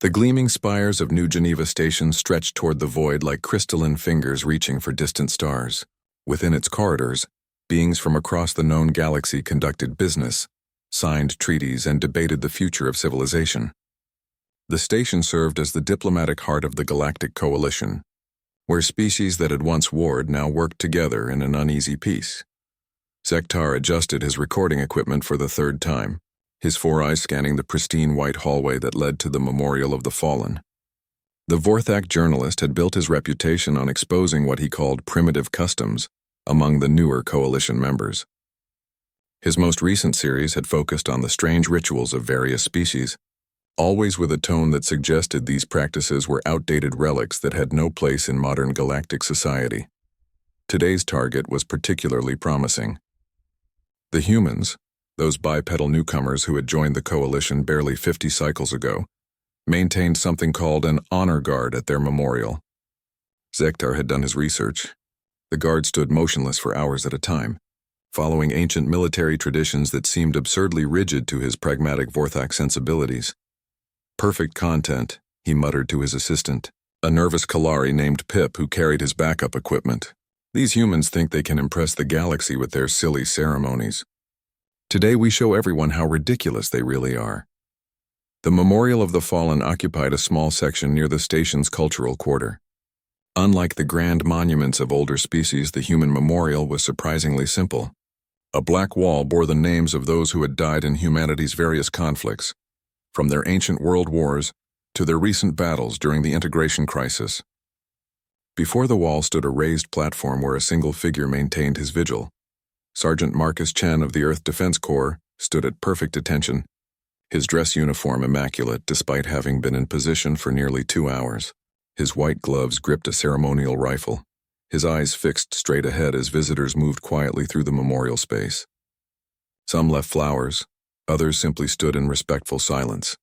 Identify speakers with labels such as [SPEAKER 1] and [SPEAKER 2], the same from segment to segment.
[SPEAKER 1] The gleaming spires of New Geneva Station stretched toward the void like crystalline fingers reaching for distant stars. Within its corridors, beings from across the known galaxy conducted business, signed treaties, and debated the future of civilization. The station served as the diplomatic heart of the Galactic Coalition, where species that had once warred now worked together in an uneasy peace. Zektar adjusted his recording equipment for the third time, his four eyes scanning the pristine white hallway that led to the Memorial of the Fallen. The Vorthak journalist had built his reputation on exposing what he called primitive customs among the newer coalition members. His most recent series had focused on the strange rituals of various species, always with a tone that suggested these practices were outdated relics that had no place in modern galactic society. Today's target was particularly promising. The humans, those bipedal newcomers who had joined the coalition barely 50 cycles ago, maintained something called an honor guard at their memorial. Zektar had done his research. The guard stood motionless for hours at a time, following ancient military traditions that seemed absurdly rigid to his pragmatic Vorthak sensibilities. Perfect content, he muttered to his assistant, a nervous Kalari named Pip who carried his backup equipment. These humans think they can impress the galaxy with their silly ceremonies. Today we show everyone how ridiculous they really are. The Memorial of the Fallen occupied a small section near the station's cultural quarter. Unlike the grand monuments of older species, the human memorial was surprisingly simple. A black wall bore the names of those who had died in humanity's various conflicts, from their ancient world wars to their recent battles during the integration crisis. Before the wall stood a raised platform where a single figure maintained his vigil. Sergeant Marcus Chen of the Earth Defense Corps stood at perfect attention, his dress uniform immaculate despite having been in position for nearly 2 hours. His white gloves gripped a ceremonial rifle, his eyes fixed straight ahead as visitors moved quietly through the memorial space. Some left flowers, others simply stood in respectful silence.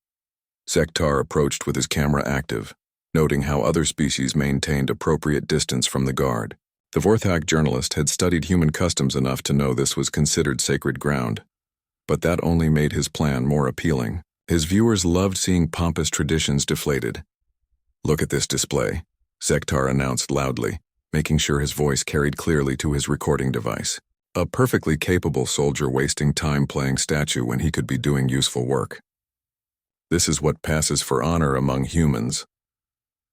[SPEAKER 1] Zektar approached with his camera active, noting how other species maintained appropriate distance from the guard. The Vorthak journalist had studied human customs enough to know this was considered sacred ground, but that only made his plan more appealing. His viewers loved seeing pompous traditions deflated. "Look at this display," Zektar announced loudly, making sure his voice carried clearly to his recording device. A perfectly capable soldier wasting time playing statue when he could be doing useful work. This is what passes for honor among humans.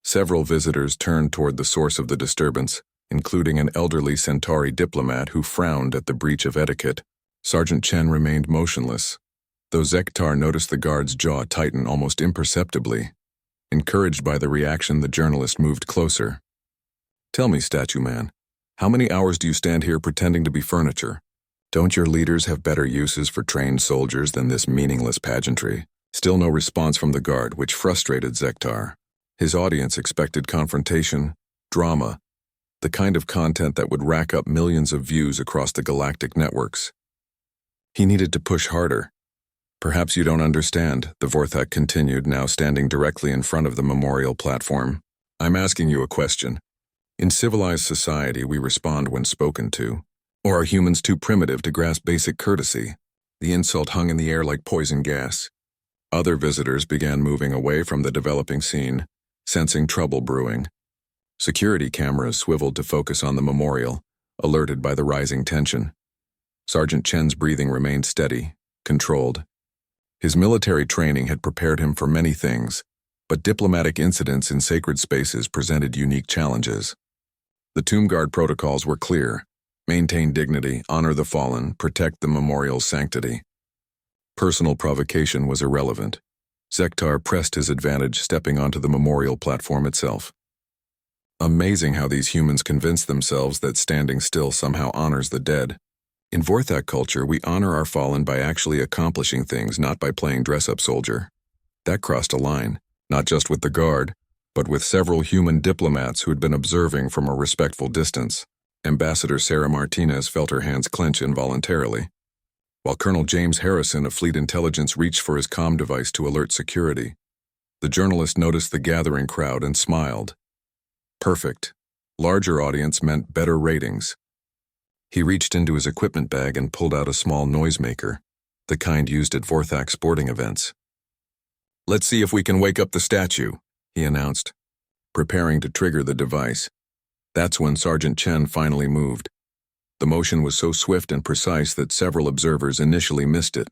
[SPEAKER 1] Several visitors turned toward the source of the disturbance, including an elderly Centauri diplomat who frowned at the breach of etiquette. Sergeant Chen remained motionless, though Zektar noticed the guard's jaw tighten almost imperceptibly. Encouraged by the reaction, the journalist moved closer. "Tell me, statue man, how many hours do you stand here pretending to be furniture? Don't your leaders have better uses for trained soldiers than this meaningless pageantry?" Still no response from the guard, which frustrated Zektar. His audience expected confrontation, drama, the kind of content that would rack up millions of views across the galactic networks. He needed to push harder. "Perhaps you don't understand," the Vorthak continued, now standing directly in front of the memorial platform. "I'm asking you a question. In civilized society, we respond when spoken to. Or are humans too primitive to grasp basic courtesy?" The insult hung in the air like poison gas. Other visitors began moving away from the developing scene, sensing trouble brewing. Security cameras swiveled to focus on the memorial, alerted by the rising tension. Sergeant Chen's breathing remained steady, controlled. His military training had prepared him for many things, but diplomatic incidents in sacred spaces presented unique challenges. The Tomb Guard protocols were clear: maintain dignity, honor the fallen, protect the memorial's sanctity. Personal provocation was irrelevant. Zektar pressed his advantage, stepping onto the memorial platform itself. Amazing how these humans convince themselves that standing still somehow honors the dead. In Vorthak culture, we honor our fallen by actually accomplishing things, not by playing dress-up soldier. That crossed a line, not just with the guard, but with several human diplomats who had been observing from a respectful distance. Ambassador Sarah Martinez felt her hands clench involuntarily, while Colonel James Harrison of Fleet Intelligence reached for his comm device to alert security. The journalist noticed the gathering crowd and smiled. Perfect. Larger audience meant better ratings. He reached into his equipment bag and pulled out a small noisemaker, the kind used at Vorthak sporting events. Let's see if we can wake up the statue, he announced, preparing to trigger the device. That's when Sergeant Chen finally moved. The motion was so swift and precise that several observers initially missed it.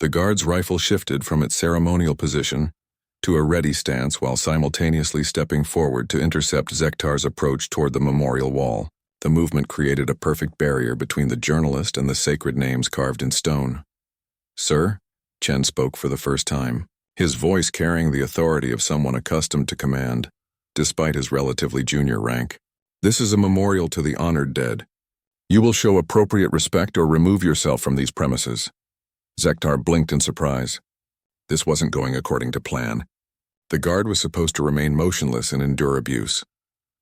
[SPEAKER 1] The guard's rifle shifted from its ceremonial position to a ready stance while simultaneously stepping forward to intercept Zektar's approach toward the memorial wall. The movement created a perfect barrier between the journalist and the sacred names carved in stone. "Sir?" Chen spoke for the first time, his voice carrying the authority of someone accustomed to command, despite his relatively junior rank. "This is a memorial to the honored dead. You will show appropriate respect or remove yourself from these premises." Zektar blinked in surprise. This wasn't going according to plan. The guard was supposed to remain motionless and endure abuse,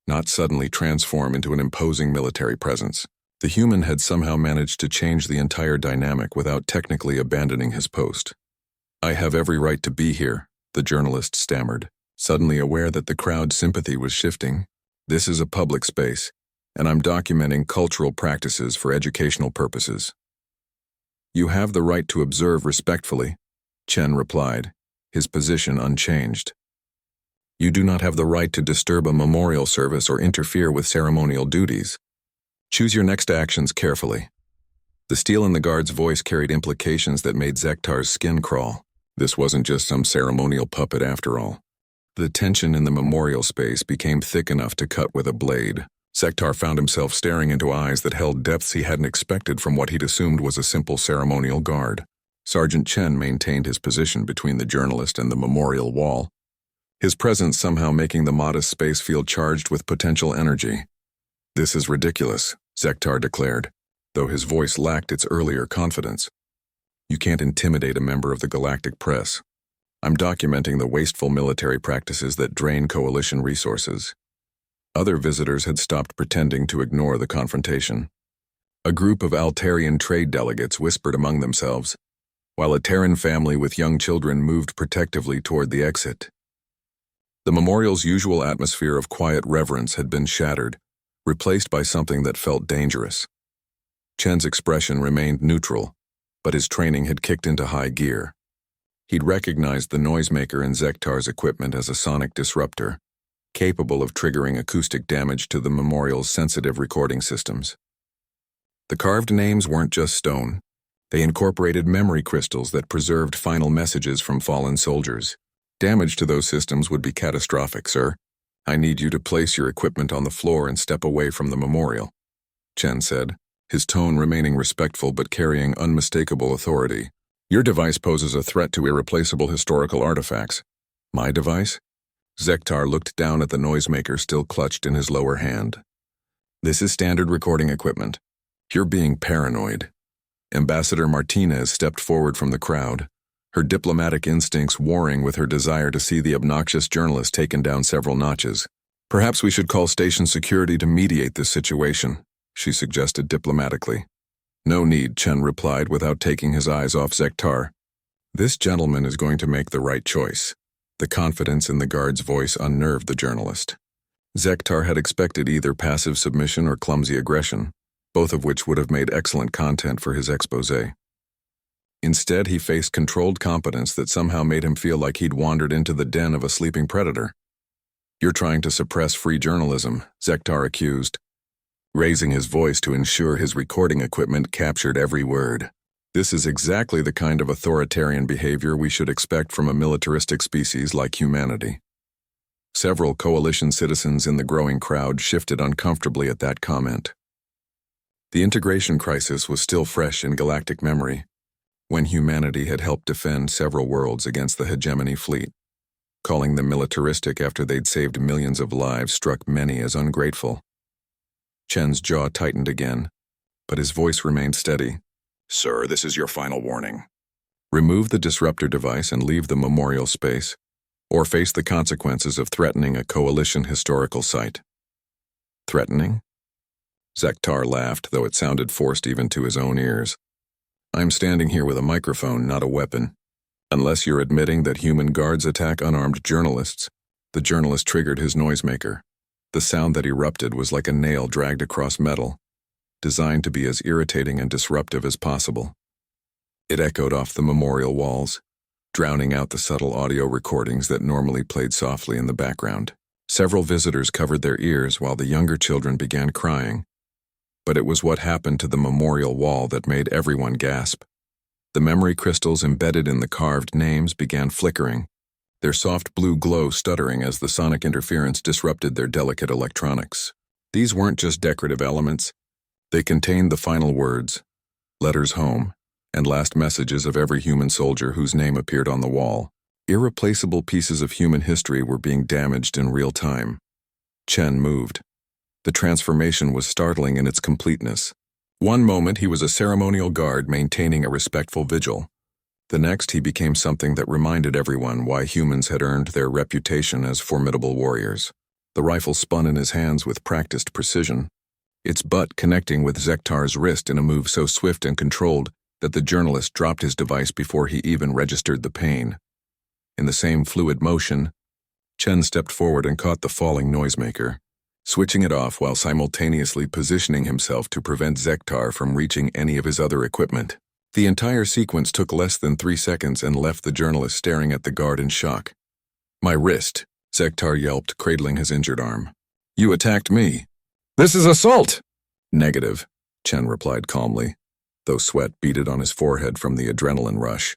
[SPEAKER 1] not suddenly transform into an imposing military presence. The human had somehow managed to change the entire dynamic without technically abandoning his post. "I have every right to be here," the journalist stammered, suddenly aware that the crowd's sympathy was shifting. "This is a public space, and I'm documenting cultural practices for educational purposes." "You have the right to observe respectfully," Chen replied, his position unchanged. "You do not have the right to disturb a memorial service or interfere with ceremonial duties. Choose your next actions carefully." The steel in the guard's voice carried implications that made Zektar's skin crawl. This wasn't just some ceremonial puppet after all. The tension in the memorial space became thick enough to cut with a blade. Zektar found himself staring into eyes that held depths he hadn't expected from what he'd assumed was a simple ceremonial guard. Sergeant Chen maintained his position between the journalist and the memorial wall, his presence somehow making the modest space feel charged with potential energy. "This is ridiculous," Zektar declared, though his voice lacked its earlier confidence. "You can't intimidate a member of the galactic press. I'm documenting the wasteful military practices that drain coalition resources." Other visitors had stopped pretending to ignore the confrontation. A group of Altarian trade delegates whispered among themselves, while a Terran family with young children moved protectively toward the exit. The memorial's usual atmosphere of quiet reverence had been shattered, replaced by something that felt dangerous. Chen's expression remained neutral, but his training had kicked into high gear. He'd recognized the noisemaker in Zektar's equipment as a sonic disruptor, capable of triggering acoustic damage to the memorial's sensitive recording systems. The carved names weren't just stone. They incorporated memory crystals that preserved final messages from fallen soldiers. "Damage to those systems would be catastrophic, sir. I need you to place your equipment on the floor and step away from the memorial," Chen said, his tone remaining respectful but carrying unmistakable authority. "Your device poses a threat to irreplaceable historical artifacts." "My device?" Zektar looked down at the noisemaker still clutched in his lower hand. "This is standard recording equipment. You're being paranoid." Ambassador Martinez stepped forward from the crowd, her diplomatic instincts warring with her desire to see the obnoxious journalist taken down several notches. "Perhaps we should call station security to mediate this situation," she suggested diplomatically. "No need," Chen replied without taking his eyes off Zektar. "This gentleman is going to make the right choice." The confidence in the guard's voice unnerved the journalist. Zektar had expected either passive submission or clumsy aggression, both of which would have made excellent content for his exposé. Instead, he faced controlled competence that somehow made him feel like he'd wandered into the den of a sleeping predator. "You're trying to suppress free journalism," Zektar accused, raising his voice to ensure his recording equipment captured every word. "This is exactly the kind of authoritarian behavior we should expect from a militaristic species like humanity." Several coalition citizens in the growing crowd shifted uncomfortably at that comment. The integration crisis was still fresh in galactic memory, when humanity had helped defend several worlds against the hegemony fleet. Calling them militaristic after they'd saved millions of lives struck many as ungrateful. Chen's jaw tightened again, but his voice remained steady. "Sir, this is your final warning. Remove the disruptor device and leave the memorial space, or face the consequences of threatening a coalition historical site." "Threatening?" Zektar laughed, though it sounded forced even to his own ears. "I'm standing here with a microphone, not a weapon. Unless you're admitting that human guards attack unarmed journalists." The journalist triggered his noisemaker. The sound that erupted was like a nail dragged across metal, designed to be as irritating and disruptive as possible. It echoed off the memorial walls, drowning out the subtle audio recordings that normally played softly in the background. Several visitors covered their ears while the younger children began crying. But it was what happened to the memorial wall that made everyone gasp. The memory crystals embedded in the carved names began flickering, their soft blue glow stuttering as the sonic interference disrupted their delicate electronics. These weren't just decorative elements. They contained the final words, letters home, and last messages of every human soldier whose name appeared on the wall. Irreplaceable pieces of human history were being damaged in real time. Chen moved. The transformation was startling in its completeness. One moment he was a ceremonial guard maintaining a respectful vigil. The next he became something that reminded everyone why humans had earned their reputation as formidable warriors. The rifle spun in his hands with practiced precision, its butt connecting with Zektar's wrist in a move so swift and controlled that the journalist dropped his device before he even registered the pain. In the same fluid motion, Chen stepped forward and caught the falling noisemaker, switching it off while simultaneously positioning himself to prevent Zektar from reaching any of his other equipment. The entire sequence took less than 3 seconds and left the journalist staring at the guard in shock. "My wrist," Zektar yelped, cradling his injured arm. "You attacked me." "This is assault!" "Negative," Chen replied calmly, though sweat beaded on his forehead from the adrenaline rush.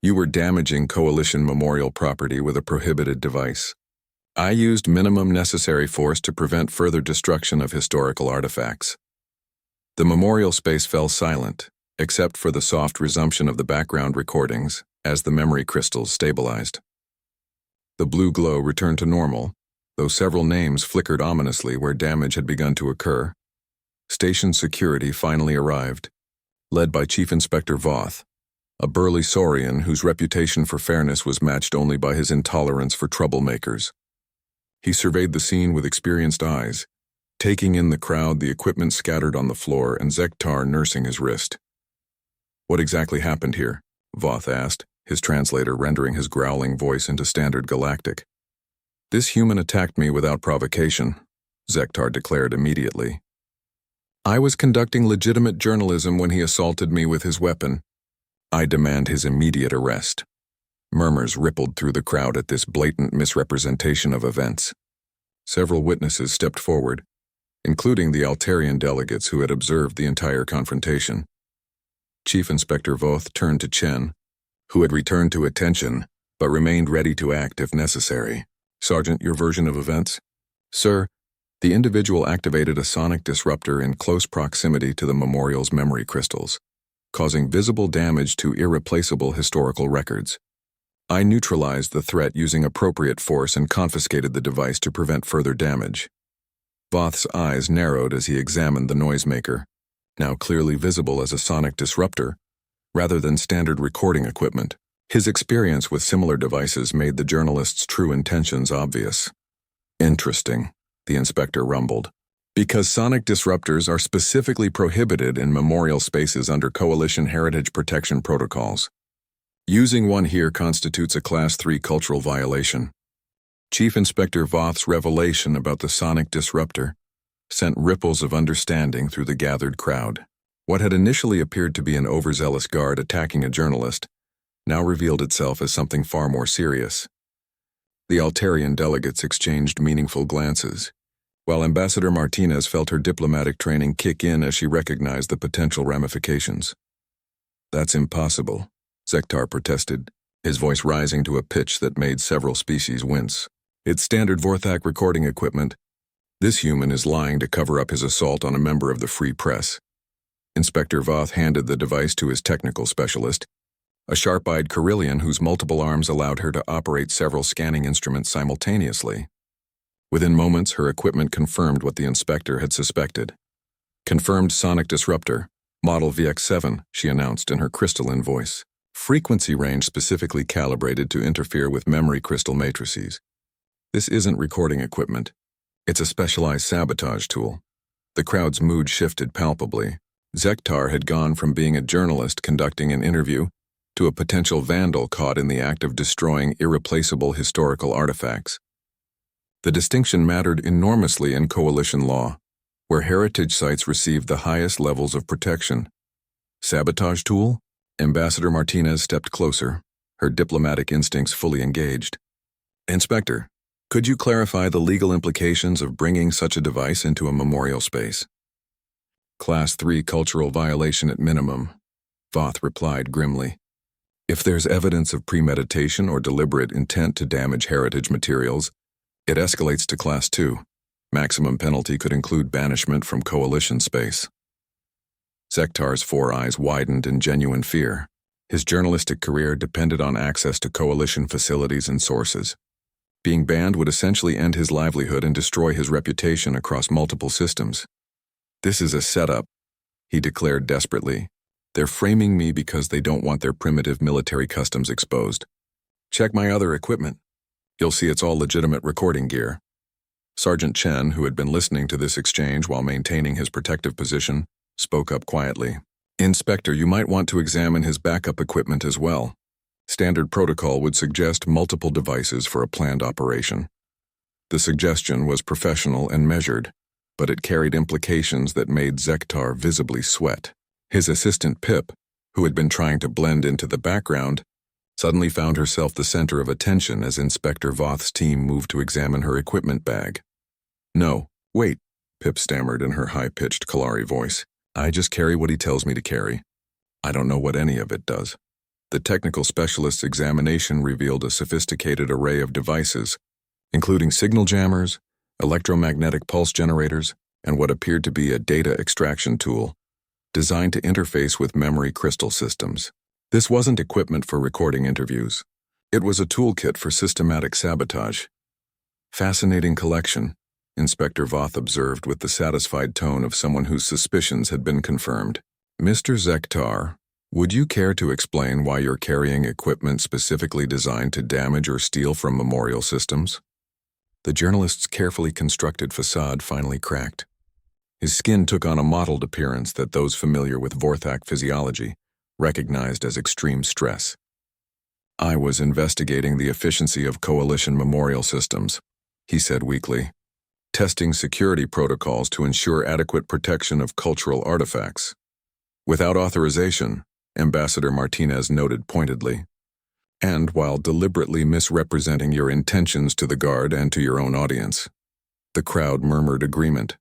[SPEAKER 1] "You were damaging Coalition memorial property with a prohibited device. I used minimum necessary force to prevent further destruction of historical artifacts." The memorial space fell silent, except for the soft resumption of the background recordings as the memory crystals stabilized. The blue glow returned to normal, though several names flickered ominously where damage had begun to occur. Station security finally arrived, led by Chief Inspector Voth, a burly Saurian whose reputation for fairness was matched only by his intolerance for troublemakers. He surveyed the scene with experienced eyes, taking in the crowd, the equipment scattered on the floor, and Zektar nursing his wrist. "What exactly happened here?" Voth asked, his translator rendering his growling voice into standard galactic. "This human attacked me without provocation," Zektar declared immediately. "I was conducting legitimate journalism when he assaulted me with his weapon. I demand his immediate arrest." Murmurs rippled through the crowd at this blatant misrepresentation of events. Several witnesses stepped forward, including the Altarian delegates who had observed the entire confrontation. Chief Inspector Voth turned to Chen, who had returned to attention, but remained ready to act if necessary. "Sergeant, your version of events?" "Sir, the individual activated a sonic disruptor in close proximity to the memorial's memory crystals, causing visible damage to irreplaceable historical records. I neutralized the threat using appropriate force and confiscated the device to prevent further damage." Voth's eyes narrowed as he examined the noisemaker, now clearly visible as a sonic disruptor, rather than standard recording equipment. His experience with similar devices made the journalist's true intentions obvious. "Interesting," the inspector rumbled. "Because sonic disruptors are specifically prohibited in memorial spaces under Coalition heritage protection protocols. Using one here constitutes a Class 3 cultural violation." Chief Inspector Voth's revelation about the sonic disruptor sent ripples of understanding through the gathered crowd. What had initially appeared to be an overzealous guard attacking a journalist now revealed itself as something far more serious. The Altarian delegates exchanged meaningful glances, while Ambassador Martinez felt her diplomatic training kick in as she recognized the potential ramifications. "That's impossible," Zektar protested, his voice rising to a pitch that made several species wince. "It's standard Vorthak recording equipment. This human is lying to cover up his assault on a member of the Free Press." Inspector Voth handed the device to his technical specialist, a sharp-eyed Carillion whose multiple arms allowed her to operate several scanning instruments simultaneously. Within moments, her equipment confirmed what the inspector had suspected. "Confirmed sonic disruptor, model VX7, she announced in her crystalline voice. "Frequency range specifically calibrated to interfere with memory crystal matrices. This isn't recording equipment. It's a specialized sabotage tool." The crowd's mood shifted palpably. Zektar had gone from being a journalist conducting an interview to a potential vandal caught in the act of destroying irreplaceable historical artifacts. The distinction mattered enormously in Coalition law, where heritage sites received the highest levels of protection. "Sabotage tool?" Ambassador Martinez stepped closer, her diplomatic instincts fully engaged. "Inspector, could you clarify the legal implications of bringing such a device into a memorial space?" "Class 3 cultural violation at minimum," Voth replied grimly. "If there's evidence of premeditation or deliberate intent to damage heritage materials, it escalates to Class 2. Maximum penalty could include banishment from coalition space." Zektar's four eyes widened in genuine fear. His journalistic career depended on access to coalition facilities and sources. Being banned would essentially end his livelihood and destroy his reputation across multiple systems. "This is a setup," he declared desperately. "They're framing me because they don't want their primitive military customs exposed. Check my other equipment. You'll see it's all legitimate recording gear." Sergeant Chen, who had been listening to this exchange while maintaining his protective position, spoke up quietly. "Inspector, you might want to examine his backup equipment as well. Standard protocol would suggest multiple devices for a planned operation." The suggestion was professional and measured, but it carried implications that made Zektar visibly sweat. His assistant Pip, who had been trying to blend into the background, suddenly found herself the center of attention as Inspector Voth's team moved to examine her equipment bag. "No, wait," Pip stammered in her high-pitched Kalari voice. "I just carry what he tells me to carry. I don't know what any of it does." The technical specialist's examination revealed a sophisticated array of devices, including signal jammers, electromagnetic pulse generators, and what appeared to be a data extraction tool, designed to interface with memory crystal systems. This wasn't equipment for recording interviews. It was a toolkit for systematic sabotage. "Fascinating collection," Inspector Voth observed with the satisfied tone of someone whose suspicions had been confirmed. "Mr. Zektar, would you care to explain why you're carrying equipment specifically designed to damage or steal from memorial systems?" The journalist's carefully constructed facade finally cracked. His skin took on a mottled appearance that those familiar with Vorthak physiology recognized as extreme stress. "I was investigating the efficiency of coalition memorial systems," he said weakly, "testing security protocols to ensure adequate protection of cultural artifacts. Without authorization," Ambassador Martinez noted pointedly, "and while deliberately misrepresenting your intentions to the Guard and to your own audience." The crowd murmured agreement.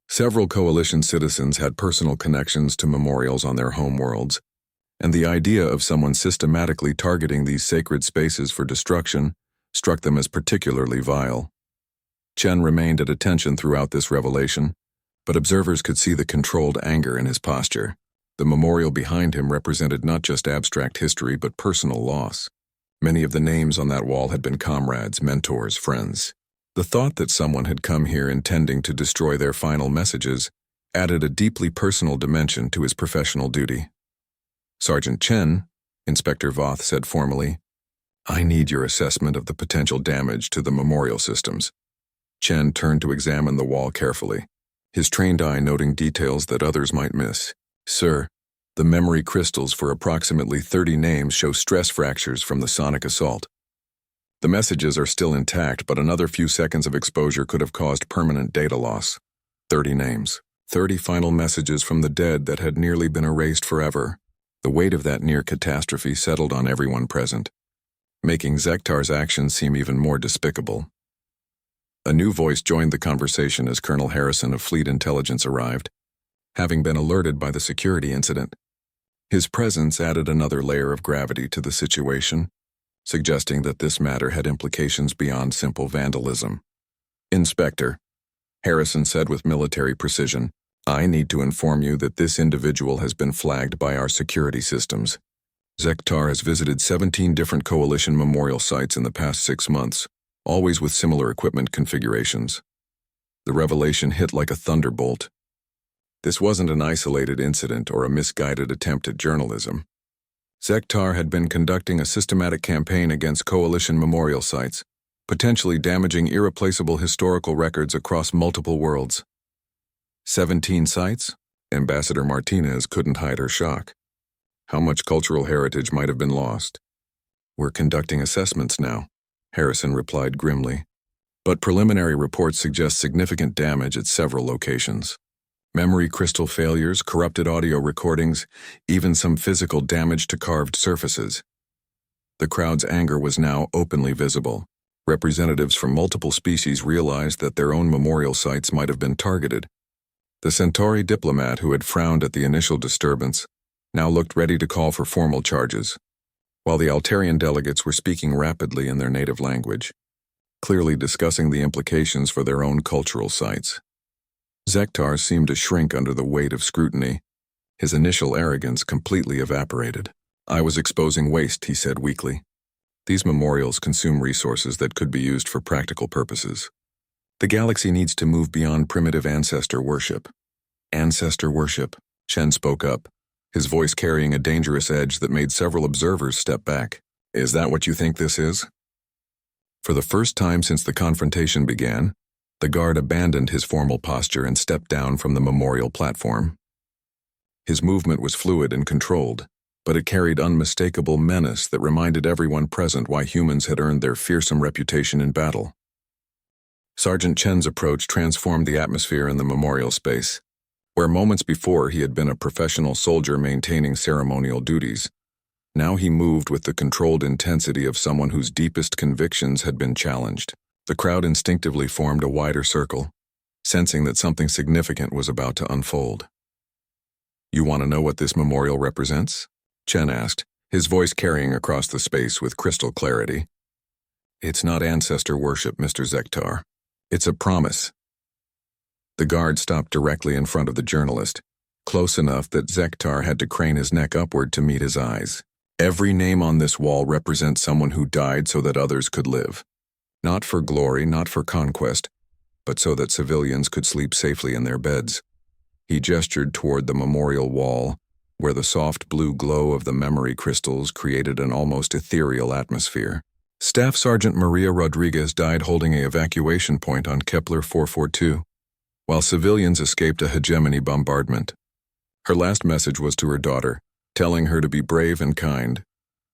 [SPEAKER 1] Several coalition citizens had personal connections to memorials on their homeworlds, and the idea of someone systematically targeting these sacred spaces for destruction struck them as particularly vile. Chen remained at attention throughout this revelation, but observers could see the controlled anger in his posture. The memorial behind him represented not just abstract history but personal loss. Many of the names on that wall had been comrades, mentors, friends. The thought that someone had come here intending to destroy their final messages added a deeply personal dimension to his professional duty. "Sergeant Chen," Inspector Voth said formally, "I need your assessment of the potential damage to the memorial systems." Chen turned to examine the wall carefully, his trained eye noting details that others might miss. "Sir, the memory crystals for approximately 30 names show stress fractures from the sonic assault. The messages are still intact, but another few seconds of exposure could have caused permanent data loss. 30 names, 30 final messages from the dead that had nearly been erased forever. The weight of that near catastrophe settled on everyone present, making Zektar's actions seem even more despicable. A new voice joined the conversation as Colonel Harrison of Fleet Intelligence arrived, having been alerted by the security incident. His presence added another layer of gravity to the situation, suggesting that this matter had implications beyond simple vandalism. "Inspector," Harrison said with military precision, "I need to inform you that this individual has been flagged by our security systems. Zektar has visited 17 different coalition memorial sites in the past 6 months, always with similar equipment configurations." The revelation hit like a thunderbolt. This wasn't an isolated incident or a misguided attempt at journalism. Zektar had been conducting a systematic campaign against coalition memorial sites, potentially damaging irreplaceable historical records across multiple worlds. 17 sites? Ambassador Martinez couldn't hide her shock. How much cultural heritage might have been lost? "We're conducting assessments now," Harrison replied grimly. "But preliminary reports suggest significant damage at several locations. Memory crystal failures, corrupted audio recordings, even some physical damage to carved surfaces." The crowd's anger was now openly visible. Representatives from multiple species realized that their own memorial sites might have been targeted. The Centauri diplomat who had frowned at the initial disturbance now looked ready to call for formal charges, while the Altarian delegates were speaking rapidly in their native language, clearly discussing the implications for their own cultural sites. Zektar seemed to shrink under the weight of scrutiny. His initial arrogance completely evaporated. "I was exposing waste," he said weakly. "These memorials consume resources that could be used for practical purposes. The galaxy needs to move beyond primitive ancestor worship." "Ancestor worship," Chen spoke up, his voice carrying a dangerous edge that made several observers step back. "Is that what you think this is?" For the first time since the confrontation began, the guard abandoned his formal posture and stepped down from the memorial platform. His movement was fluid and controlled, but it carried unmistakable menace that reminded everyone present why humans had earned their fearsome reputation in battle. Sergeant Chen's approach transformed the atmosphere in the memorial space. Where moments before he had been a professional soldier maintaining ceremonial duties, now he moved with the controlled intensity of someone whose deepest convictions had been challenged. The crowd instinctively formed a wider circle, sensing that something significant was about to unfold. "You want to know what this memorial represents?" Chen asked, his voice carrying across the space with crystal clarity. "It's not ancestor worship, Mr. Zektar. It's a promise." The guard stopped directly in front of the journalist, close enough that Zektar had to crane his neck upward to meet his eyes. "Every name on this wall represents someone who died so that others could live. Not for glory, not for conquest, but so that civilians could sleep safely in their beds." He gestured toward the memorial wall, where the soft blue glow of the memory crystals created an almost ethereal atmosphere. Staff Sergeant Maria Rodriguez died holding an evacuation point on Kepler 442, while civilians escaped a hegemony bombardment. Her last message was to her daughter, telling her to be brave and kind.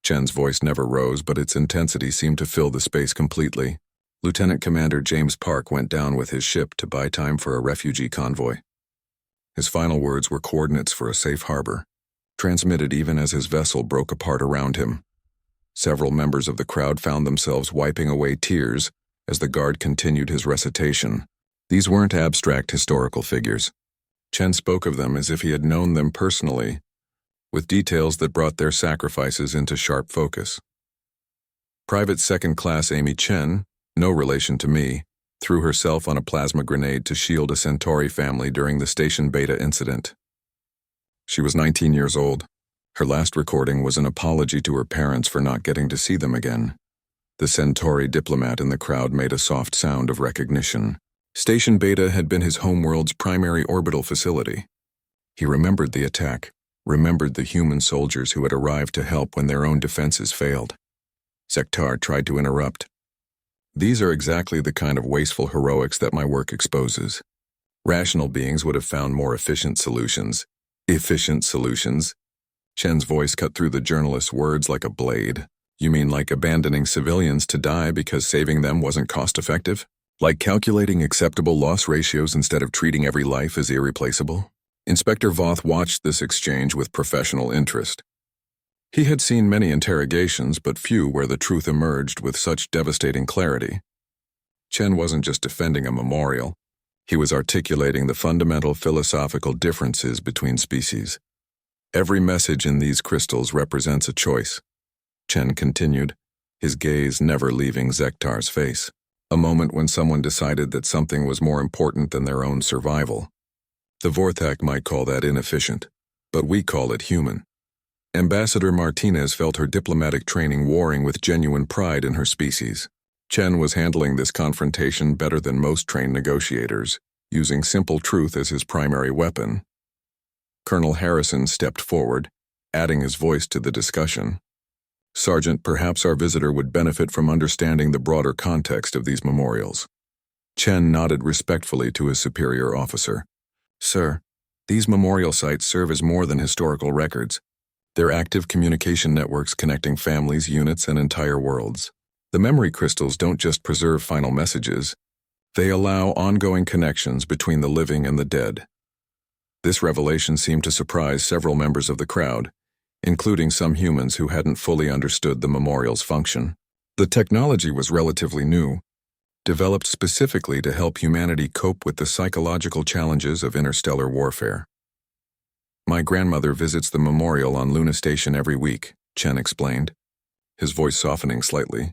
[SPEAKER 1] Chen's voice never rose, but its intensity seemed to fill the space completely. Lieutenant Commander James Park went down with his ship to buy time for a refugee convoy. His final words were coordinates for a safe harbor, transmitted even as his vessel broke apart around him. Several members of the crowd found themselves wiping away tears as the guard continued his recitation. These weren't abstract historical figures. Chen spoke of them as if he had known them personally, with details that brought their sacrifices into sharp focus. Private Second Class Amy Chen, no relation to me, threw herself on a plasma grenade to shield a Centauri family during the Station Beta incident. She was 19 years old. Her last recording was an apology to her parents for not getting to see them again. The Centauri diplomat in the crowd made a soft sound of recognition. Station Beta had been his homeworld's primary orbital facility. He remembered the attack, remembered the human soldiers who had arrived to help when their own defenses failed. Zektar tried to interrupt. "These are exactly the kind of wasteful heroics that my work exposes. Rational beings would have found more efficient solutions." "Efficient solutions?" Chen's voice cut through the journalist's words like a blade. "You mean like abandoning civilians to die because saving them wasn't cost-effective? Like calculating acceptable loss ratios instead of treating every life as irreplaceable?" Inspector Voth watched this exchange with professional interest. He had seen many interrogations, but few where the truth emerged with such devastating clarity. Chen wasn't just defending a memorial. He was articulating the fundamental philosophical differences between species. "Every message in these crystals represents a choice," Chen continued, his gaze never leaving Zektar's face. "A moment when someone decided that something was more important than their own survival. The Vorthak might call that inefficient, but we call it human." Ambassador Martinez felt her diplomatic training warring with genuine pride in her species. Chen was handling this confrontation better than most trained negotiators, using simple truth as his primary weapon. Colonel Harrison stepped forward, adding his voice to the discussion. "Sergeant, perhaps our visitor would benefit from understanding the broader context of these memorials." Chen nodded respectfully to his superior officer. "Sir, these memorial sites serve as more than historical records. They're active communication networks connecting families, units, and entire worlds. The memory crystals don't just preserve final messages. They allow ongoing connections between the living and the dead." This revelation seemed to surprise several members of the crowd, including some humans who hadn't fully understood the memorial's function. The technology was relatively new, developed specifically to help humanity cope with the psychological challenges of interstellar warfare. My grandmother visits the memorial on Luna Station every week, Chen explained, his voice softening slightly.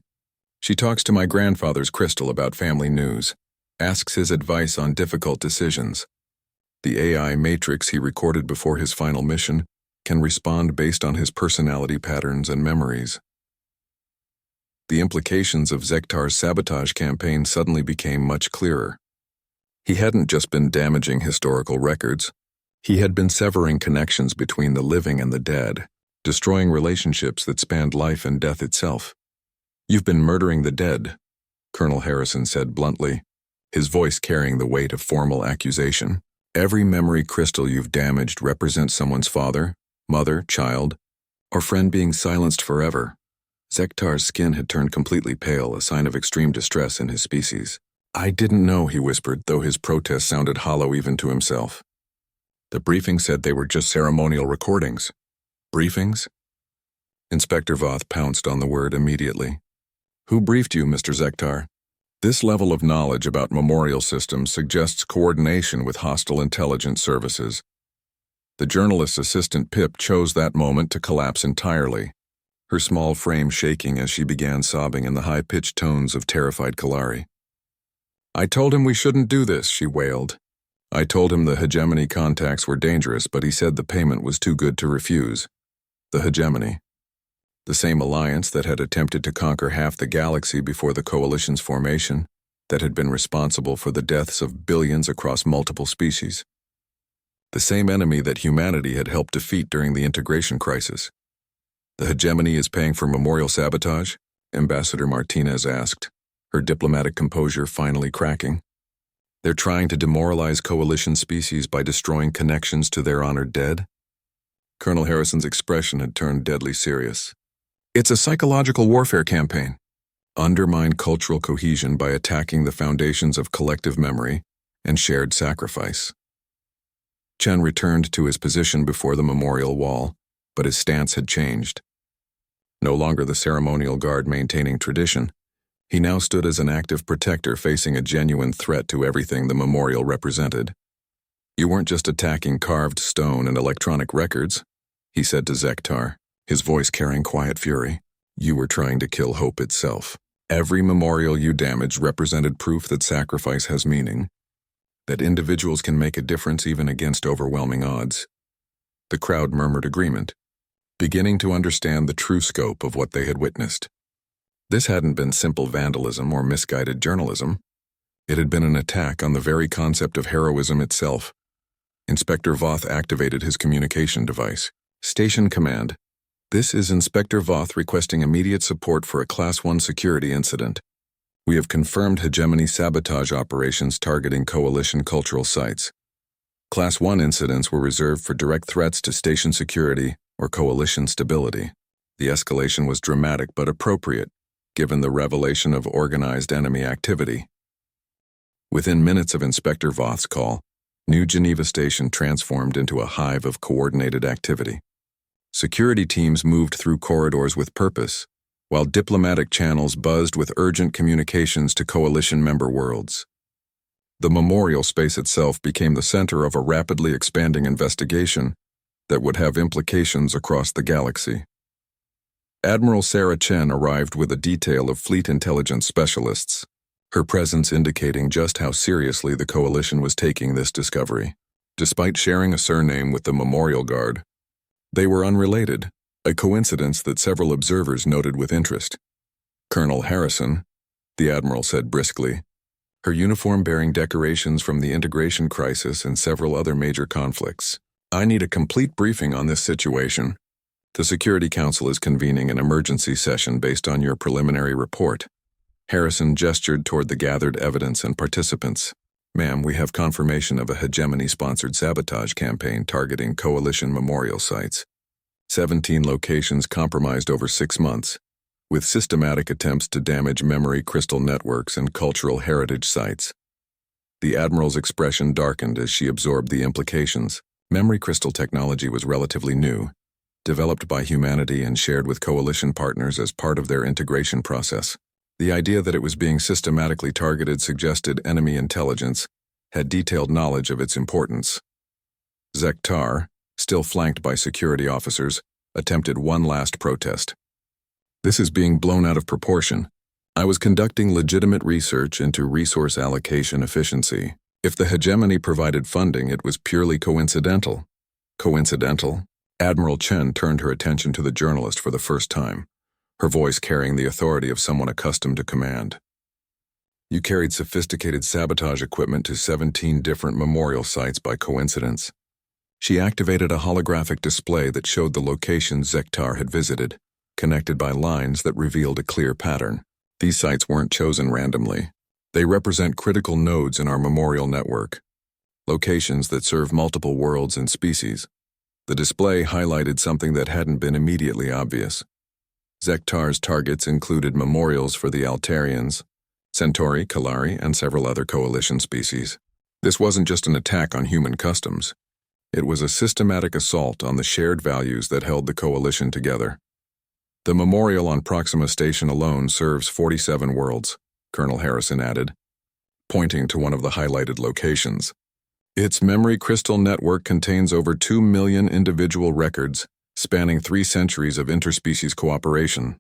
[SPEAKER 1] She talks to my grandfather's crystal about family news, asks his advice on difficult decisions. The AI matrix he recorded before his final mission can respond based on his personality patterns and memories. The implications of Zektar's sabotage campaign suddenly became much clearer. He hadn't just been damaging historical records. He had been severing connections between the living and the dead, destroying relationships that spanned life and death itself. "You've been murdering the dead," Colonel Harrison said bluntly, his voice carrying the weight of formal accusation. "Every memory crystal you've damaged represents someone's father, mother, child, or friend being silenced forever." Zektar's skin had turned completely pale, a sign of extreme distress in his species. "I didn't know," he whispered, though his protest sounded hollow even to himself. "The briefing said they were just ceremonial recordings." "Briefings?" Inspector Voth pounced on the word immediately. "Who briefed you, Mr. Zektar?" This level of knowledge about memorial systems suggests coordination with hostile intelligence services. The journalist's assistant Pip chose that moment to collapse entirely, her small frame shaking as she began sobbing in the high-pitched tones of terrified Kalari. "I told him we shouldn't do this," she wailed. "I told him the hegemony contacts were dangerous, but he said the payment was too good to refuse." The hegemony. The same alliance that had attempted to conquer half the galaxy before the Coalition's formation, that had been responsible for the deaths of billions across multiple species. The same enemy that humanity had helped defeat during the integration crisis. "The hegemony is paying for memorial sabotage?" Ambassador Martinez asked, her diplomatic composure finally cracking. "They're trying to demoralize Coalition species by destroying connections to their honored dead?" Colonel Harrison's expression had turned deadly serious. "It's a psychological warfare campaign. Undermine cultural cohesion by attacking the foundations of collective memory and shared sacrifice." Chen returned to his position before the memorial wall, but his stance had changed. No longer the ceremonial guard maintaining tradition, he now stood as an active protector facing a genuine threat to everything the memorial represented. "You weren't just attacking carved stone and electronic records," he said to Zektar, his voice carrying quiet fury. "You were trying to kill hope itself. Every memorial you damaged represented proof that sacrifice has meaning, that individuals can make a difference even against overwhelming odds." The crowd murmured agreement, beginning to understand the true scope of what they had witnessed. This hadn't been simple vandalism or misguided journalism. It had been an attack on the very concept of heroism itself. Inspector Voth activated his communication device. "Station Command. This is Inspector Voth requesting immediate support for a Class 1 security incident. We have confirmed hegemony sabotage operations targeting Coalition cultural sites. Class 1 incidents were reserved for direct threats to station security or Coalition stability. The escalation was dramatic but appropriate, given the revelation of organized enemy activity." Within minutes of Inspector Voth's call, New Geneva Station transformed into a hive of coordinated activity. Security teams moved through corridors with purpose, while diplomatic channels buzzed with urgent communications to Coalition member worlds. The memorial space itself became the center of a rapidly expanding investigation that would have implications across the galaxy. Admiral Sarah Chen arrived with a detail of fleet intelligence specialists, her presence indicating just how seriously the Coalition was taking this discovery. Despite sharing a surname with the Memorial Guard, they were unrelated, a coincidence that several observers noted with interest. "Colonel Harrison," the Admiral said briskly, her uniform bearing decorations from the integration crisis and several other major conflicts. "I need a complete briefing on this situation. The Security Council is convening an emergency session based on your preliminary report." Harrison gestured toward the gathered evidence and participants. "Ma'am, we have confirmation of a hegemony-sponsored sabotage campaign targeting Coalition memorial sites. 17 locations compromised over 6 months, with systematic attempts to damage memory crystal networks and cultural heritage sites." The Admiral's expression darkened as she absorbed the implications. Memory crystal technology was relatively new, developed by humanity and shared with coalition partners as part of their integration process. The idea that it was being systematically targeted suggested enemy intelligence had detailed knowledge of its importance. Zektar, still flanked by security officers, attempted one last protest. "This is being blown out of proportion. I was conducting legitimate research into resource allocation efficiency. If the hegemony provided funding, it was purely coincidental." Coincidental? Admiral Chen turned her attention to the journalist for the first time, her voice carrying the authority of someone accustomed to command. "You carried sophisticated sabotage equipment to 17 different memorial sites by coincidence." She activated a holographic display that showed the locations Zektar had visited, connected by lines that revealed a clear pattern. These sites weren't chosen randomly. They represent critical nodes in our memorial network, locations that serve multiple worlds and species. The display highlighted something that hadn't been immediately obvious. Zektar's targets included memorials for the Altarians, Centauri, Kalari, and several other coalition species. This wasn't just an attack on human customs. It was a systematic assault on the shared values that held the coalition together. "The memorial on Proxima Station alone serves 47 worlds," Colonel Harrison added, pointing to one of the highlighted locations. "Its memory crystal network contains over 2 million individual records, spanning 3 centuries of interspecies cooperation."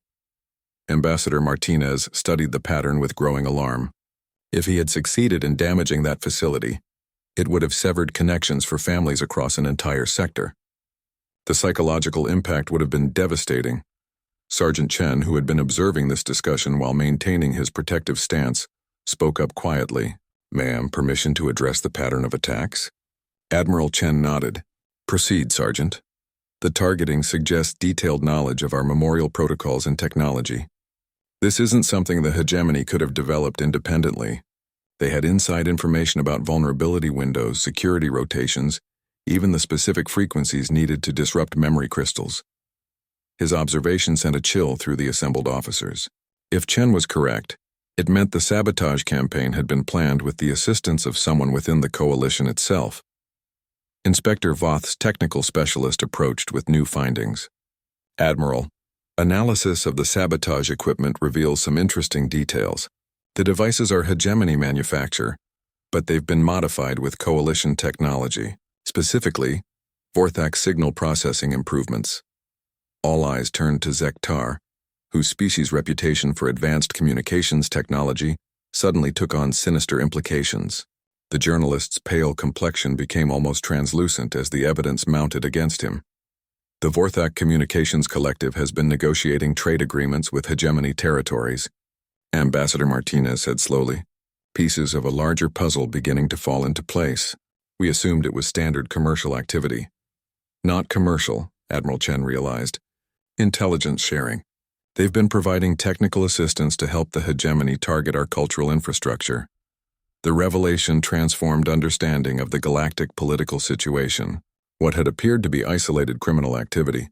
[SPEAKER 1] Ambassador Martinez studied the pattern with growing alarm. If he had succeeded in damaging that facility, it would have severed connections for families across an entire sector. The psychological impact would have been devastating. Sergeant Chen, who had been observing this discussion while maintaining his protective stance, spoke up quietly. "Ma'am, permission to address the pattern of attacks?" Admiral Chen nodded. "Proceed, Sergeant." "The targeting suggests detailed knowledge of our memorial protocols and technology. This isn't something the hegemony could have developed independently. They had inside information about vulnerability windows, security rotations, even the specific frequencies needed to disrupt memory crystals." His observation sent a chill through the assembled officers. If Chen was correct, it meant the sabotage campaign had been planned with the assistance of someone within the coalition itself. Inspector Voth's technical specialist approached with new findings. "Admiral, analysis of the sabotage equipment reveals some interesting details. The devices are hegemony manufacture, but they've been modified with coalition technology, specifically Vorthak signal processing improvements." All eyes turned to Zektar, whose species' reputation for advanced communications technology suddenly took on sinister implications. The journalist's pale complexion became almost translucent as the evidence mounted against him. "The Vorthak Communications Collective has been negotiating trade agreements with hegemony territories," Ambassador Martinez said slowly, pieces of a larger puzzle beginning to fall into place. "We assumed it was standard commercial activity." "Not commercial," Admiral Chen realized. "Intelligence sharing. They've been providing technical assistance to help the hegemony target our cultural infrastructure." The revelation transformed understanding of the galactic political situation. What had appeared to be isolated criminal activity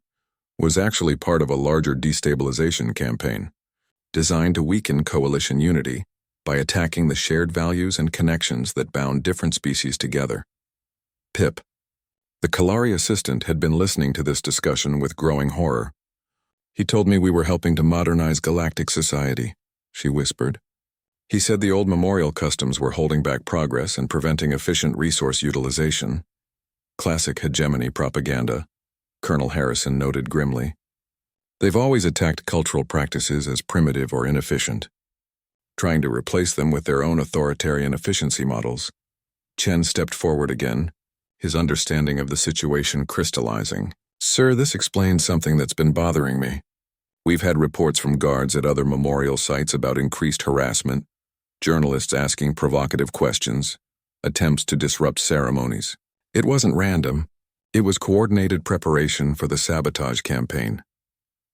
[SPEAKER 1] was actually part of a larger destabilization campaign, designed to weaken coalition unity by attacking the shared values and connections that bound different species together. Pip. The Kalari assistant had been listening to this discussion with growing horror. "He told me we were helping to modernize galactic society," she whispered. "He said the old memorial customs were holding back progress and preventing efficient resource utilization." "Classic hegemony propaganda," Colonel Harrison noted grimly. "They've always attacked cultural practices as primitive or inefficient, trying to replace them with their own authoritarian efficiency models." Chen stepped forward again, his understanding of the situation crystallizing. "Sir, this explains something that's been bothering me. We've had reports from guards at other memorial sites about increased harassment, journalists asking provocative questions, attempts to disrupt ceremonies. It wasn't random. It was coordinated preparation for the sabotage campaign."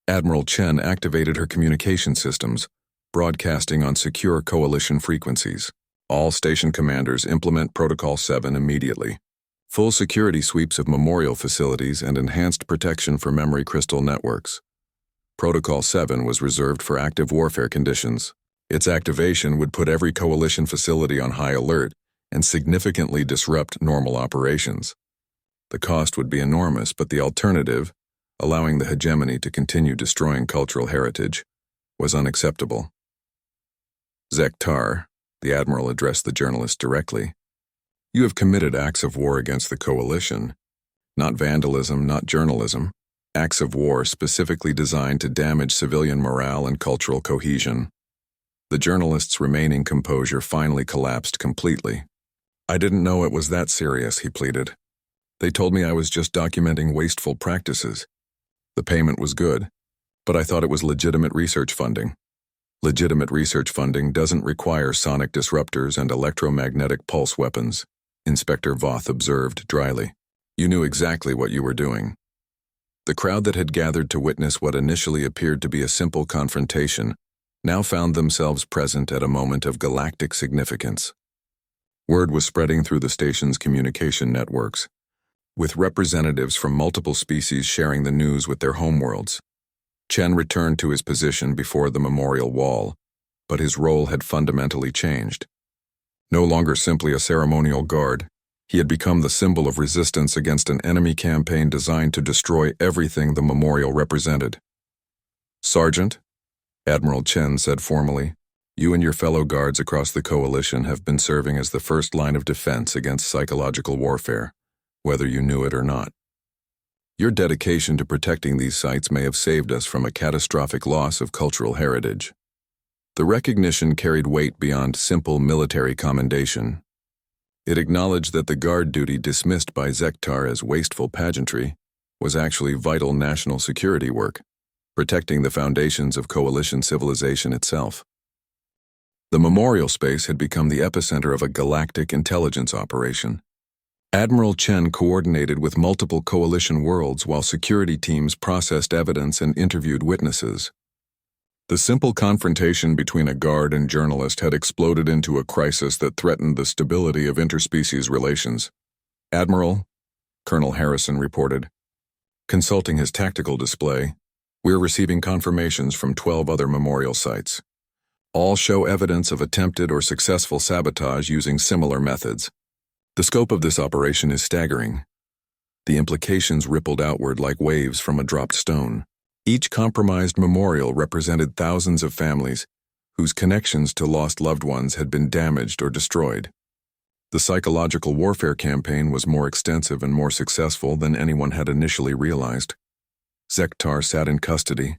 [SPEAKER 1] Admiral Chen activated her communication systems, broadcasting on secure coalition frequencies. "All station commanders implement Protocol 7 immediately. Full security sweeps of memorial facilities and enhanced protection for memory crystal networks." Protocol 7 was reserved for active warfare conditions. Its activation would put every coalition facility on high alert and significantly disrupt normal operations. The cost would be enormous, but the alternative, allowing the hegemony to continue destroying cultural heritage, was unacceptable. Zektar, the admiral addressed the journalist directly. You have committed acts of war against the coalition. Not vandalism, not journalism. Acts of war specifically designed to damage civilian morale and cultural cohesion. The journalist's remaining composure finally collapsed completely. I didn't know it was that serious, he pleaded. They told me I was just documenting wasteful practices. The payment was good, but I thought it was legitimate research funding. Legitimate research funding doesn't require sonic disruptors and electromagnetic pulse weapons, Inspector Voth observed dryly. You knew exactly what you were doing. The crowd that had gathered to witness what initially appeared to be a simple confrontation now found themselves present at a moment of galactic significance. Word was spreading through the station's communication networks, with representatives from multiple species sharing the news with their homeworlds. Chen returned to his position before the memorial wall, but his role had fundamentally changed. No longer simply a ceremonial guard, he had become the symbol of resistance against an enemy campaign designed to destroy everything the memorial represented. Sergeant, Admiral Chen said formally, you and your fellow guards across the coalition have been serving as the first line of defense against psychological warfare, whether you knew it or not. Your dedication to protecting these sites may have saved us from a catastrophic loss of cultural heritage. The recognition carried weight beyond simple military commendation. It acknowledged that the guard duty dismissed by Zektar as wasteful pageantry was actually vital national security work, protecting the foundations of coalition civilization itself. The memorial space had become the epicenter of a galactic intelligence operation. Admiral Chen coordinated with multiple coalition worlds while security teams processed evidence and interviewed witnesses. The simple confrontation between a guard and journalist had exploded into a crisis that threatened the stability of interspecies relations. Admiral, Colonel Harrison reported, consulting his tactical display, we're receiving confirmations from 12 other memorial sites. All show evidence of attempted or successful sabotage using similar methods. The scope of this operation is staggering. The implications rippled outward like waves from a dropped stone. Each compromised memorial represented thousands of families whose connections to lost loved ones had been damaged or destroyed. The psychological warfare campaign was more extensive and more successful than anyone had initially realized. Zektar sat in custody,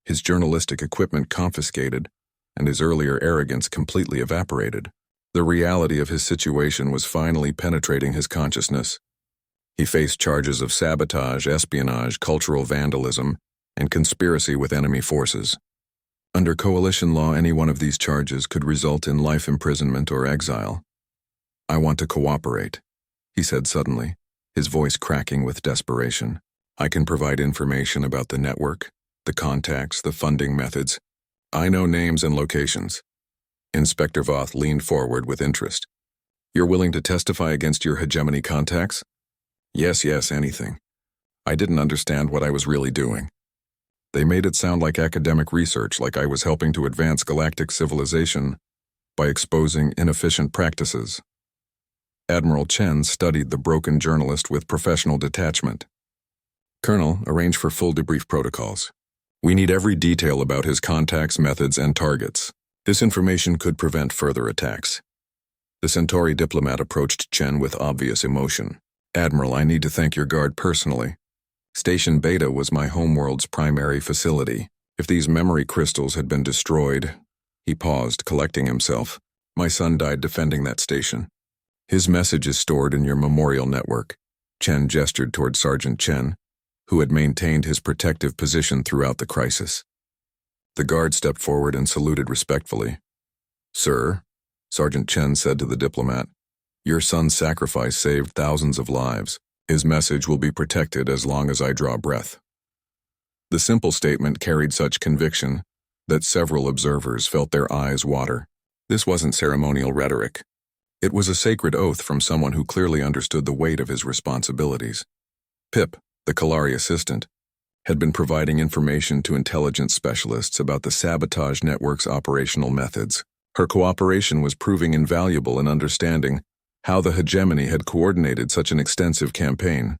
[SPEAKER 1] his journalistic equipment confiscated, and his earlier arrogance completely evaporated. The reality of his situation was finally penetrating his consciousness. He faced charges of sabotage, espionage, cultural vandalism, and conspiracy with enemy forces. Under coalition law, any one of these charges could result in life imprisonment or exile. I want to cooperate, he said suddenly, his voice cracking with desperation. I can provide information about the network, the contacts, the funding methods. I know names and locations. Inspector Voth leaned forward with interest. You're willing to testify against your hegemony contacts? Yes, anything. I didn't understand what I was really doing. They made it sound like academic research, like I was helping to advance galactic civilization by exposing inefficient practices. Admiral Chen studied the broken journalist with professional detachment. Colonel, arrange for full debrief protocols. We need every detail about his contacts, methods, and targets. This information could prevent further attacks. The Centauri diplomat approached Chen with obvious emotion. Admiral, I need to thank your guard personally. Station Beta was my homeworld's primary facility. If these memory crystals had been destroyed, he paused, collecting himself. My son died defending that station. His message is stored in your memorial network. Chen gestured toward Sergeant Chen, who had maintained his protective position throughout the crisis. The guard stepped forward and saluted respectfully. Sir, Sergeant Chen said to the diplomat, your son's sacrifice saved thousands of lives. His message will be protected as long as I draw breath. The simple statement carried such conviction that several observers felt their eyes water. This wasn't ceremonial rhetoric. It was a sacred oath from someone who clearly understood the weight of his responsibilities. Pip, the Kalari assistant, had been providing information to intelligence specialists about the sabotage network's operational methods. Her cooperation was proving invaluable in understanding how the hegemony had coordinated such an extensive campaign.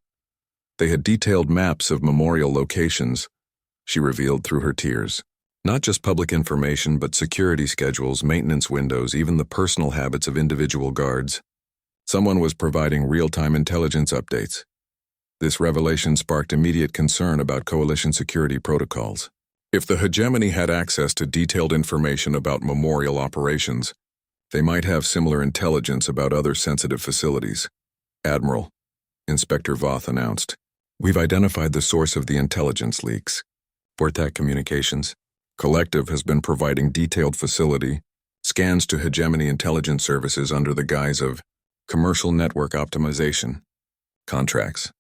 [SPEAKER 1] They had detailed maps of memorial locations, she revealed through her tears. Not just public information, but security schedules, maintenance windows, even the personal habits of individual guards. Someone was providing real-time intelligence updates. This revelation sparked immediate concern about coalition security protocols. If the hegemony had access to detailed information about memorial operations, they might have similar intelligence about other sensitive facilities. Admiral, Inspector Voth announced, "We've identified the source of the intelligence leaks. Vortac Communications Collective has been providing detailed facility scans to hegemony intelligence services under the guise of commercial network optimization contracts.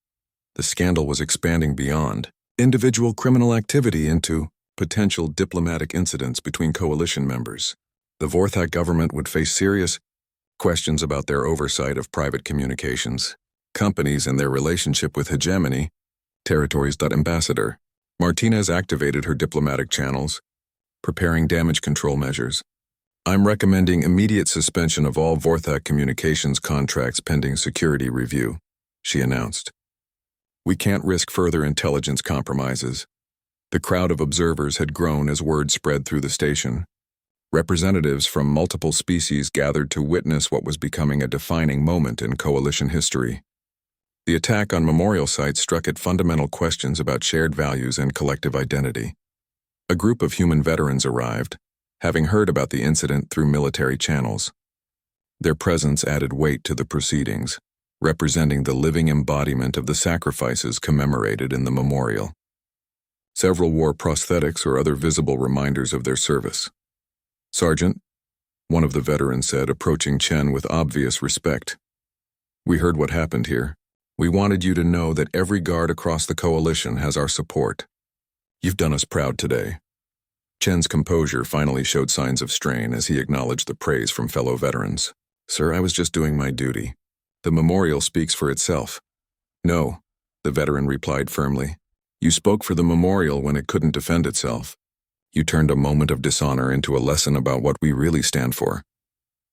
[SPEAKER 1] The scandal was expanding beyond individual criminal activity into potential diplomatic incidents between coalition members. The Vortac government would face serious questions about their oversight of private communications, companies and their relationship with hegemony, territories. Ambassador Martinez activated her diplomatic channels, preparing damage control measures. I'm recommending immediate suspension of all Vortac communications contracts pending security review, she announced. We can't risk further intelligence compromises. The crowd of observers had grown as word spread through the station. Representatives from multiple species gathered to witness what was becoming a defining moment in coalition history. The attack on memorial sites struck at fundamental questions about shared values and collective identity. A group of human veterans arrived, having heard about the incident through military channels. Their presence added weight to the proceedings, representing the living embodiment of the sacrifices commemorated in the memorial. Several wore prosthetics or other visible reminders of their service. "Sergeant," one of the veterans said, approaching Chen with obvious respect, "we heard what happened here. We wanted you to know that every guard across the coalition has our support. You've done us proud today." Chen's composure finally showed signs of strain as he acknowledged the praise from fellow veterans. "Sir, I was just doing my duty. The memorial speaks for itself." "No," the veteran replied firmly. "You spoke for the memorial when it couldn't defend itself. You turned a moment of dishonor into a lesson about what we really stand for."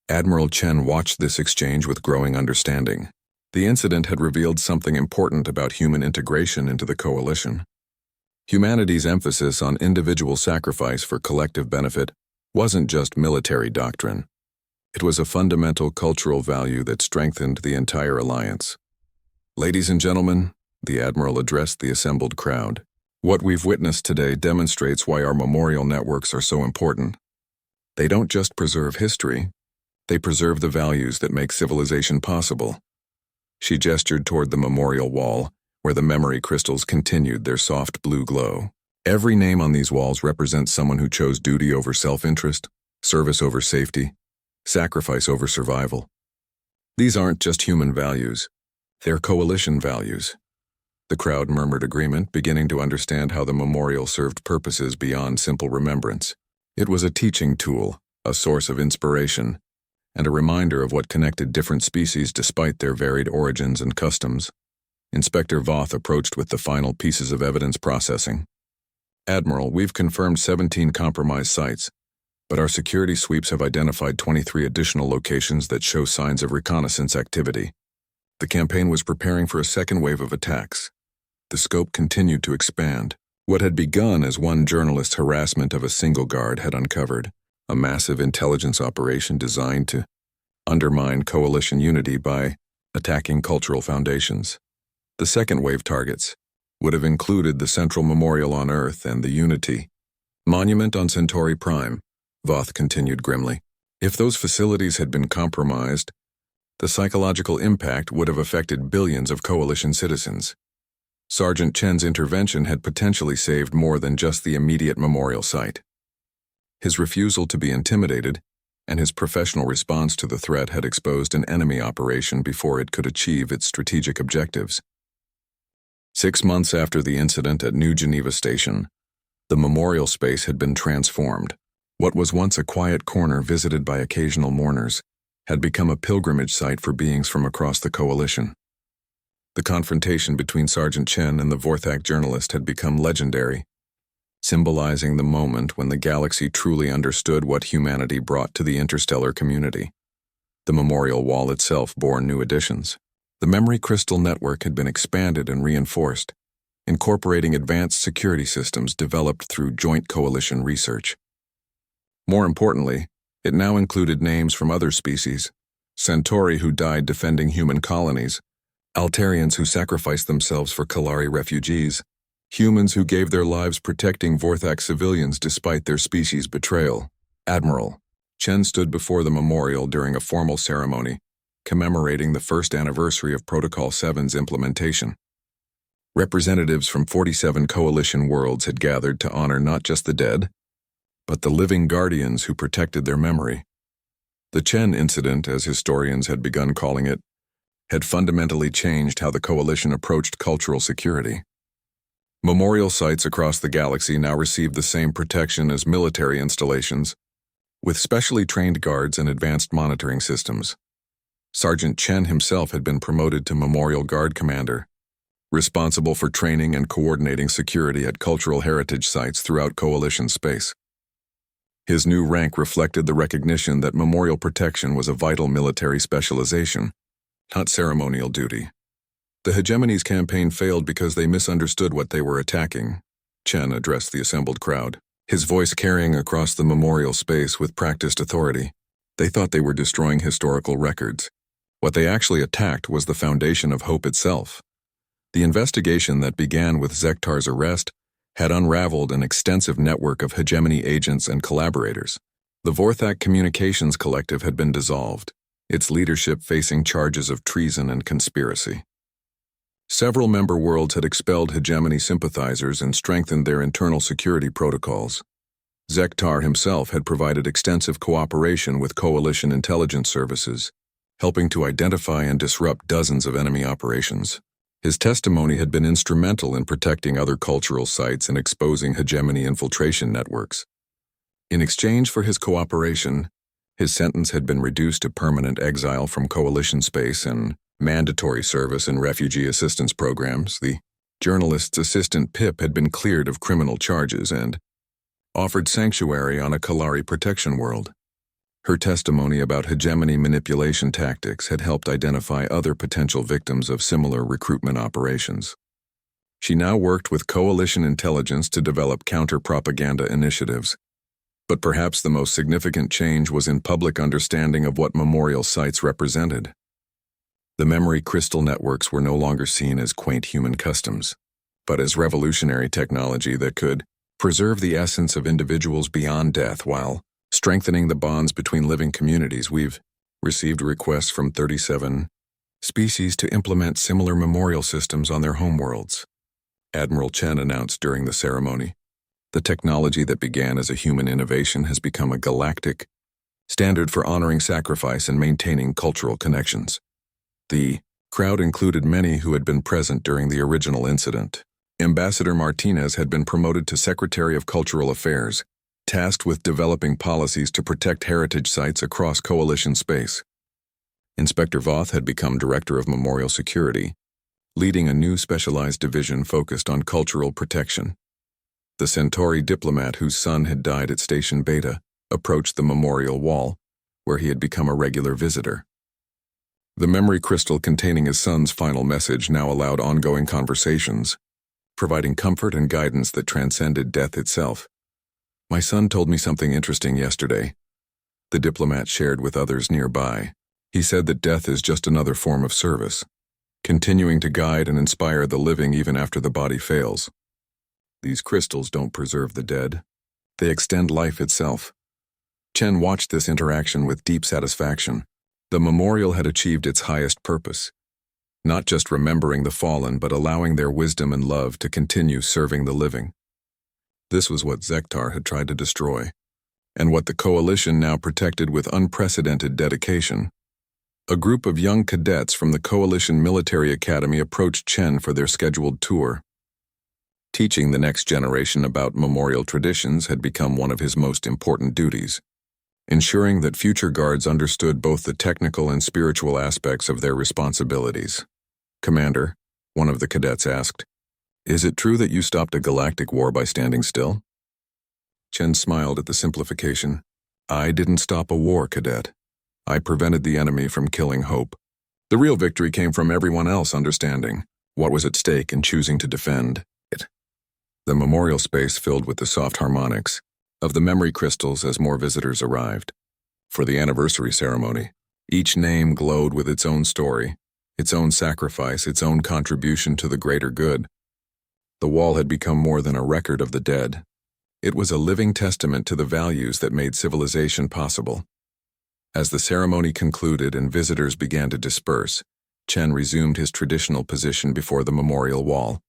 [SPEAKER 1] Admiral Chen watched this exchange with growing understanding. The incident had revealed something important about human integration into the coalition. Humanity's emphasis on individual sacrifice for collective benefit wasn't just military doctrine. It was a fundamental cultural value that strengthened the entire alliance. "Ladies and gentlemen," the Admiral addressed the assembled crowd, "what we've witnessed today demonstrates why our memorial networks are so important. They don't just preserve history, they preserve the values that make civilization possible." She gestured toward the memorial wall, where the memory crystals continued their soft blue glow. Every name on these walls represents someone who chose duty over self-interest, service over safety, sacrifice over survival. These aren't just human values, they're coalition values. The crowd murmured agreement, beginning to understand how the memorial served purposes beyond simple remembrance. It was a teaching tool, a source of inspiration, and a reminder of what connected different species despite their varied origins and customs. Inspector Voth approached with the final pieces of evidence processing. "Admiral, we've confirmed 17 compromised sites, but our security sweeps have identified 23 additional locations that show signs of reconnaissance activity. The campaign was preparing for a second wave of attacks. The scope continued to expand. What had begun as one journalist's harassment of a single guard had uncovered a massive intelligence operation designed to undermine coalition unity by attacking cultural foundations. The second wave targets would have included the Central Memorial on Earth and the Unity Monument on Centauri Prime," Voth continued grimly. "If those facilities had been compromised, the psychological impact would have affected billions of coalition citizens. Sergeant Chen's intervention had potentially saved more than just the immediate memorial site. His refusal to be intimidated and his professional response to the threat had exposed an enemy operation before it could achieve its strategic objectives." 6 months after the incident at New Geneva Station, the memorial space had been transformed. What was once a quiet corner visited by occasional mourners had become a pilgrimage site for beings from across the coalition. The confrontation between Sergeant Chen and the Vortac journalist had become legendary, symbolizing the moment when the galaxy truly understood what humanity brought to the interstellar community. The memorial wall itself bore new additions. The memory crystal network had been expanded and reinforced, incorporating advanced security systems developed through joint coalition research. More importantly, it now included names from other species: Centauri who died defending human colonies, Altarians who sacrificed themselves for Kalari refugees, humans who gave their lives protecting Vorthak civilians despite their species' betrayal. Admiral Chen stood before the memorial during a formal ceremony, commemorating the first anniversary of Protocol 7's implementation. Representatives from 47 coalition worlds had gathered to honor not just the dead, but the living guardians who protected their memory. The Chen incident, as historians had begun calling it, had fundamentally changed how the coalition approached cultural security. Memorial sites across the galaxy now received the same protection as military installations, with specially trained guards and advanced monitoring systems. Sergeant Chen himself had been promoted to Memorial Guard Commander, responsible for training and coordinating security at cultural heritage sites throughout coalition space. His new rank reflected the recognition that memorial protection was a vital military specialization, not ceremonial duty. The Hegemony's campaign failed because they misunderstood what they were attacking, Chen addressed the assembled crowd, his voice carrying across the memorial space with practiced authority. They thought they were destroying historical records. What they actually attacked was the foundation of hope itself. The investigation that began with Zektar's arrest had unraveled an extensive network of Hegemony agents and collaborators. The Vorthak Communications Collective had been dissolved, its leadership facing charges of treason and conspiracy. Several member worlds had expelled Hegemony sympathizers and strengthened their internal security protocols. Zektar himself had provided extensive cooperation with coalition intelligence services, helping to identify and disrupt dozens of enemy operations. His testimony had been instrumental in protecting other cultural sites and exposing Hegemony infiltration networks. In exchange for his cooperation, his sentence had been reduced to permanent exile from coalition space and mandatory service in refugee assistance programs. The journalist's assistant Pip had been cleared of criminal charges and offered sanctuary on a Kalari protection world. Her testimony about Hegemony manipulation tactics had helped identify other potential victims of similar recruitment operations. She now worked with coalition intelligence to develop counter-propaganda initiatives. But perhaps the most significant change was in public understanding of what memorial sites represented. The memory crystal networks were no longer seen as quaint human customs, but as revolutionary technology that could preserve the essence of individuals beyond death while strengthening the bonds between living communities. We've received requests from 37 species to implement similar memorial systems on their homeworlds, Admiral Chen announced during the ceremony. The technology that began as a human innovation has become a galactic standard for honoring sacrifice and maintaining cultural connections. The crowd included many who had been present during the original incident. Ambassador Martinez had been promoted to Secretary of Cultural Affairs, tasked with developing policies to protect heritage sites across coalition space. Inspector Voth had become Director of Memorial Security, leading a new specialized division focused on cultural protection. The Centauri diplomat whose son had died at Station Beta approached the memorial wall, where he had become a regular visitor. The memory crystal containing his son's final message now allowed ongoing conversations, providing comfort and guidance that transcended death itself. "My son told me something interesting yesterday," the diplomat shared with others nearby. "He said that death is just another form of service, continuing to guide and inspire the living even after the body fails. These crystals don't preserve the dead. They extend life itself." Chen watched this interaction with deep satisfaction. The memorial had achieved its highest purpose, not just remembering the fallen but allowing their wisdom and love to continue serving the living. This was what Zektar had tried to destroy, and what the coalition now protected with unprecedented dedication. A group of young cadets from the Coalition Military Academy approached Chen for their scheduled tour. Teaching the next generation about memorial traditions had become one of his most important duties, ensuring that future guards understood both the technical and spiritual aspects of their responsibilities. "Commander," one of the cadets asked, "is it true that you stopped a galactic war by standing still?" Chen smiled at the simplification. "I didn't stop a war, cadet. I prevented the enemy from killing hope. The real victory came from everyone else understanding what was at stake and choosing to defend it. The memorial space filled with the soft harmonics of the memory crystals as more visitors arrived. For the anniversary ceremony, each name glowed with its own story, its own sacrifice, its own contribution to the greater good. The wall had become more than a record of the dead. It was a living testament to the values that made civilization possible. As the ceremony concluded and visitors began to disperse, Chen resumed his traditional position before the memorial wall.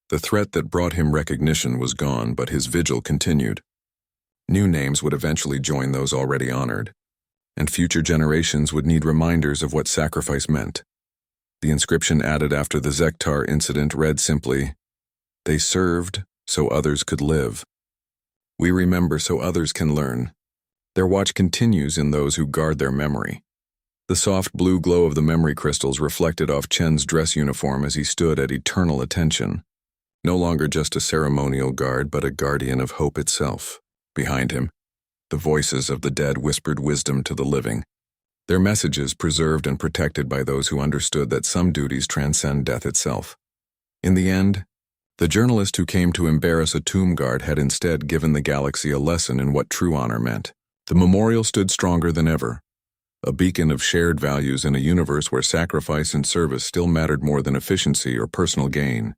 [SPEAKER 1] The threat that brought him recognition was gone, but his vigil continued. New names would eventually join those already honored, and future generations would need reminders of what sacrifice meant. The inscription added after the Zektar incident read simply, "They served so others could live. We remember so others can learn." Their watch continues in those who guard their memory. The soft blue glow of the memory crystals reflected off Chen's dress uniform as he stood at eternal attention. No longer just a ceremonial guard, but a guardian of hope itself. Behind him, the voices of the dead whispered wisdom to the living, their messages preserved and protected by those who understood that some duties transcend death itself. In the end, the journalist who came to embarrass a tomb guard had instead given the galaxy a lesson in what true honor meant. The memorial stood stronger than ever, a beacon of shared values in a universe where sacrifice and service still mattered more than efficiency or personal gain.